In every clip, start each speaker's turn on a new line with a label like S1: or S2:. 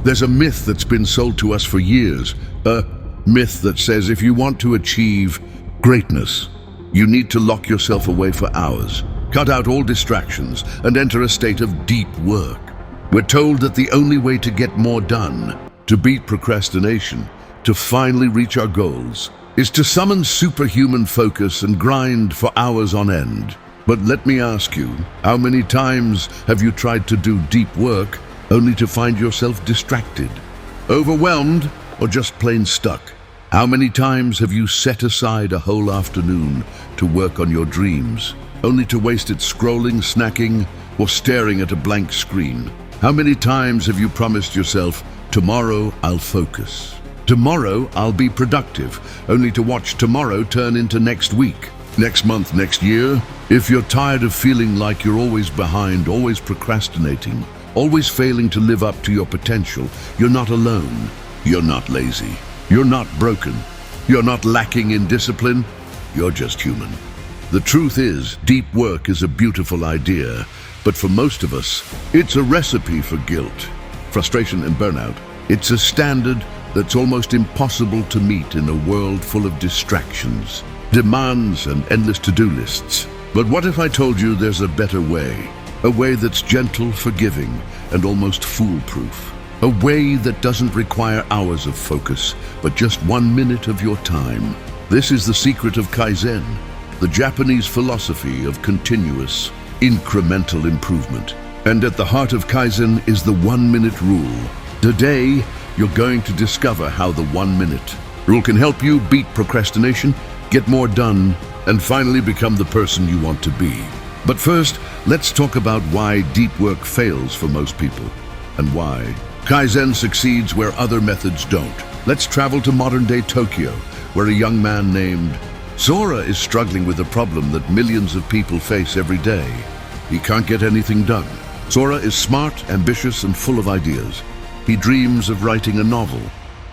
S1: There's a myth that's been sold to us for years, a myth that says if you want to achieve greatness, you need to lock yourself away for hours, cut out all distractions, and enter a state of deep work. We're told that the only way to get more done, to beat procrastination, to finally reach our goals, is to summon superhuman focus and grind for hours on end. But let me ask you, how many times have you tried to do deep work only to find yourself distracted, overwhelmed, or just plain stuck? How many times have you set aside a whole afternoon to work on your dreams, only to waste it scrolling, snacking, or staring at a blank screen? How many times have you promised yourself, tomorrow I'll focus, tomorrow I'll be productive, only to watch tomorrow turn into next week, next month, next year? If you're tired of feeling like you're always behind, always procrastinating, always failing to live up to your potential, you're not alone. You're not lazy. You're not broken. You're not lacking in discipline. You're just human. The truth is, deep work is a beautiful idea, but for most of us, it's a recipe for guilt, frustration, and burnout. It's a standard that's almost impossible to meet in a world full of distractions, demands, and endless to-do lists. But what if I told you there's a better way? A way that's gentle, forgiving, and almost foolproof. A way that doesn't require hours of focus, but just 1 minute of your time. This is the secret of Kaizen, the Japanese philosophy of continuous, incremental improvement. And at the heart of Kaizen is the 1 minute rule. Today, you're going to discover how the 1 minute rule can help you beat procrastination, get more done, and finally become the person you want to be. But first, let's talk about why deep work fails for most people, and why Kaizen succeeds where other methods don't. Let's travel to modern-day Tokyo, where a young man named Sora is struggling with a problem that millions of people face every day. He can't get anything done. Sora is smart, ambitious, and full of ideas. He dreams of writing a novel,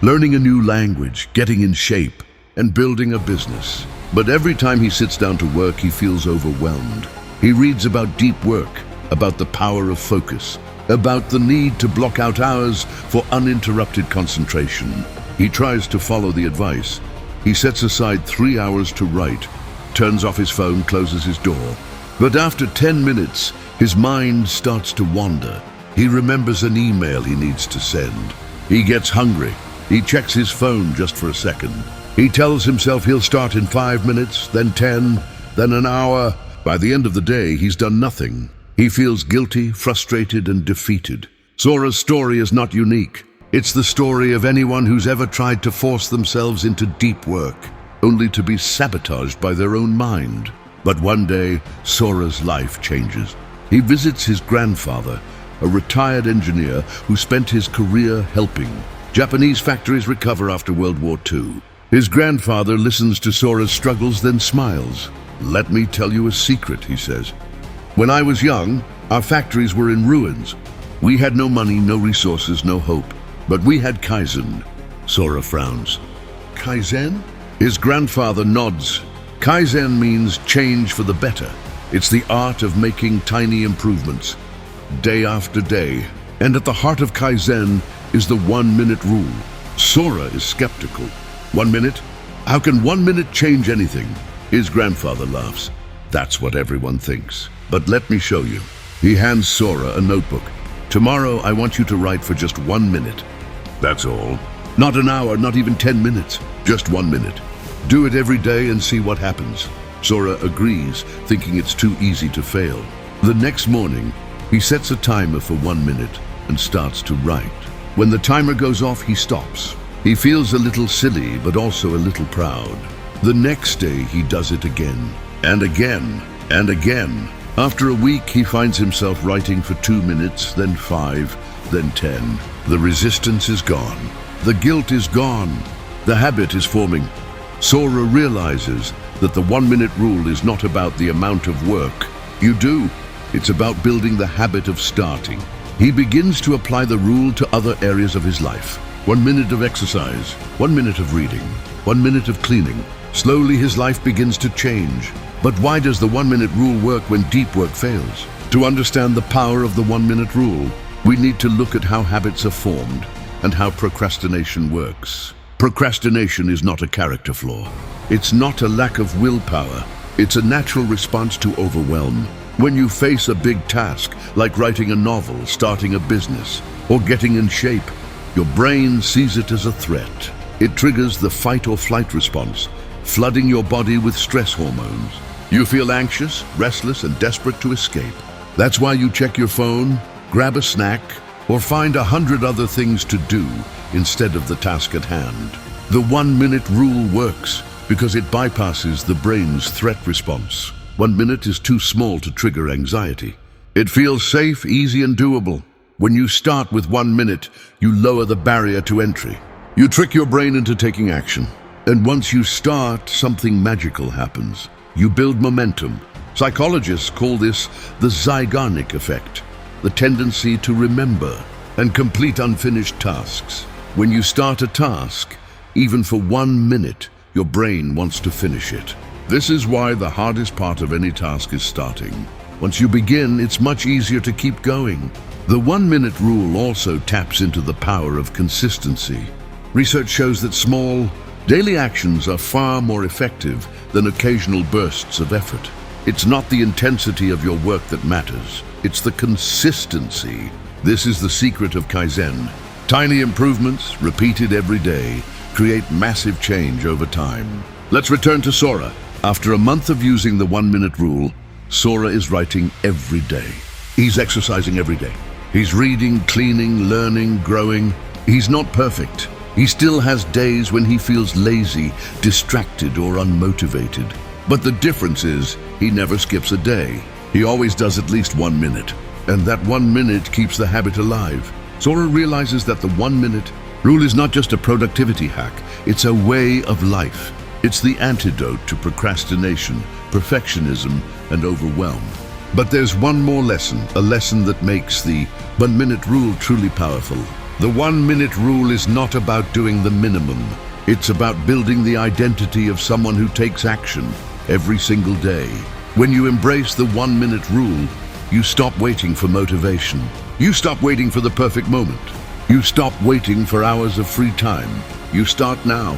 S1: learning a new language, getting in shape, and building a business. But every time he sits down to work, he feels overwhelmed. He reads about deep work, about the power of focus, about the need to block out hours for uninterrupted concentration. He tries to follow the advice. He sets aside 3 hours to write, turns off his phone, closes his door. But after 10 minutes, his mind starts to wander. He remembers an email he needs to send. He gets hungry. He checks his phone just for a second. He tells himself he'll start in 5 minutes, then 10, then an hour. By the end of the day, he's done nothing. He feels guilty, frustrated, and defeated. Sora's story is not unique. It's the story of anyone who's ever tried to force themselves into deep work, only to be sabotaged by their own mind. But one day, Sora's life changes. He visits his grandfather, a retired engineer who spent his career helping Japanese factories recover after World War II. His grandfather listens to Sora's struggles, then smiles. "Let me tell you a secret," he says. "When I was young, our factories were in ruins. We had no money, no resources, no hope. But we had Kaizen." Sora frowns. "Kaizen?" His grandfather nods. Kaizen means change for the better. It's the art of making tiny improvements, day after day. And at the heart of Kaizen is the 1 minute rule. Sora is skeptical. 1 minute? How can 1 minute change anything? His grandfather laughs. That's what everyone thinks. But let me show you. He hands Sora a notebook. "Tomorrow I want you to write for just 1 minute. That's all. Not an hour, not even 10 minutes. Just 1 minute. Do it every day and see what happens." Sora agrees, thinking it's too easy to fail. The next morning, he sets a timer for 1 minute and starts to write. When the timer goes off, he stops. He feels a little silly, but also a little proud. The next day, he does it again, and again, and again. After a week, he finds himself writing for 2 minutes, then 5, then 10. The resistance is gone. The guilt is gone. The habit is forming. Sora realizes that the 1 minute rule is not about the amount of work you do. It's about building the habit of starting. He begins to apply the rule to other areas of his life. 1 minute of exercise, 1 minute of reading, 1 minute of cleaning. Slowly his life begins to change. But why does the 1 minute rule work when deep work fails? To understand the power of the 1 minute rule, we need to look at how habits are formed. and how procrastination works. Procrastination is not a character flaw. It's not a lack of willpower. It's a natural response to overwhelm. When you face a big task, like writing a novel, starting a business, or getting in shape, your brain sees it as a threat. It triggers the fight or flight response, flooding your body with stress hormones. You feel anxious, restless, and desperate to escape. That's why you check your phone, grab a snack, or find 100 other things to do instead of the task at hand. The 1-minute rule works because it bypasses the brain's threat response. 1 minute is too small to trigger anxiety. It feels safe, easy, and doable. When you start with 1 minute, you lower the barrier to entry. You trick your brain into taking action. And once you start, something magical happens. You build momentum. Psychologists call this the Zeigarnik effect, the tendency to remember and complete unfinished tasks. When you start a task, even for 1 minute, your brain wants to finish it. This is why the hardest part of any task is starting. Once you begin, it's much easier to keep going. The 1-minute rule also taps into the power of consistency. Research shows that small, daily actions are far more effective than occasional bursts of effort. It's not the intensity of your work that matters. It's the consistency. This is the secret of Kaizen. Tiny improvements, repeated every day, create massive change over time. Let's return to Sora. After a month of using the 1-minute rule, Sora is writing every day. He's exercising every day. He's reading, cleaning, learning, growing. He's not perfect. He still has days when he feels lazy, distracted, or unmotivated. But the difference is, he never skips a day. He always does at least 1 minute. And that 1 minute keeps the habit alive. Sora realizes that the 1-minute rule is not just a productivity hack. It's a way of life. It's the antidote to procrastination, perfectionism, and overwhelm. But there's one more lesson, a lesson that makes the 1-minute rule truly powerful. The 1-minute rule is not about doing the minimum. It's about building the identity of someone who takes action every single day. When you embrace the 1-minute rule, you stop waiting for motivation. You stop waiting for the perfect moment. You stop waiting for hours of free time. You start now.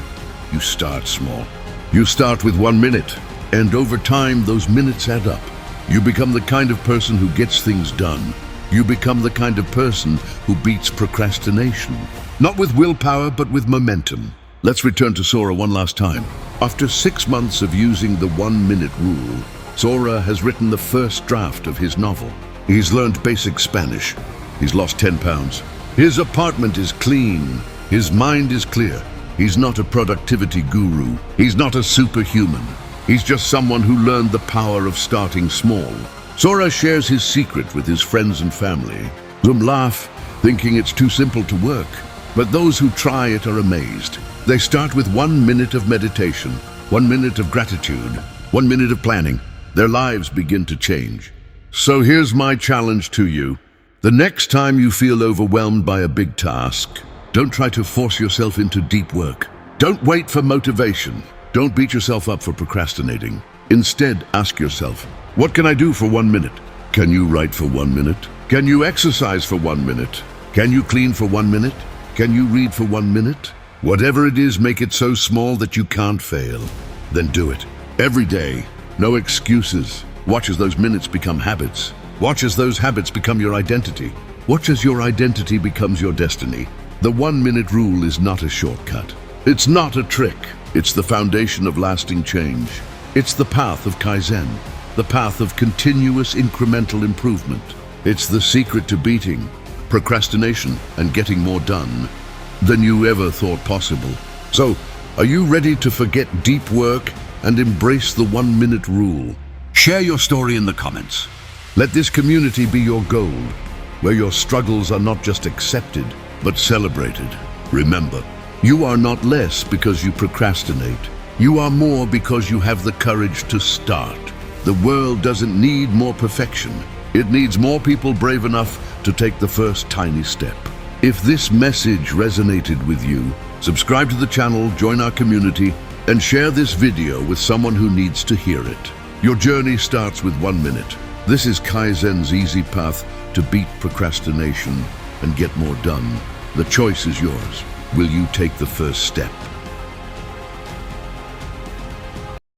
S1: You start small. You start with 1 minute, and over time, those minutes add up. You become the kind of person who gets things done. You become the kind of person who beats procrastination. Not with willpower, but with momentum. Let's return to Sora one last time. After 6 months of using the 1-minute rule, Sora has written the first draft of his novel. He's learned basic Spanish. He's lost 10 pounds. His apartment is clean. His mind is clear. He's not a productivity guru. He's not a superhuman. He's just someone who learned the power of starting small. Sora shares his secret with his friends and family. Some laugh, thinking it's too simple to work. But those who try it are amazed. They start with 1 minute of meditation, 1 minute of gratitude, 1 minute of planning. Their lives begin to change. So here's my challenge to you. The next time you feel overwhelmed by a big task, don't try to force yourself into deep work. Don't wait for motivation. Don't beat yourself up for procrastinating. Instead, ask yourself, what can I do for 1 minute? Can you write for 1 minute? Can you exercise for 1 minute? Can you clean for 1 minute? Can you read for 1 minute? Whatever it is, make it so small that you can't fail. Then do it. Every day. No excuses. Watch as those minutes become habits. Watch as those habits become your identity. Watch as your identity becomes your destiny. The 1-minute rule is not a shortcut. It's not a trick. It's the foundation of lasting change. It's the path of Kaizen, the path of continuous incremental improvement. It's the secret to beating procrastination and getting more done than you ever thought possible. So, are you ready to forget deep work and embrace the 1-minute rule? Share your story in the comments. Let this community be your gold, where your struggles are not just accepted, but celebrated. Remember, you are not less because you procrastinate. You are more because you have the courage to start. The world doesn't need more perfection. It needs more people brave enough to take the first tiny step. If this message resonated with you, subscribe to the channel, join our community, and share this video with someone who needs to hear it. Your journey starts with 1 minute. This is Kaizen's easy path to beat procrastination and get more done. The choice is yours. Will you take the first step?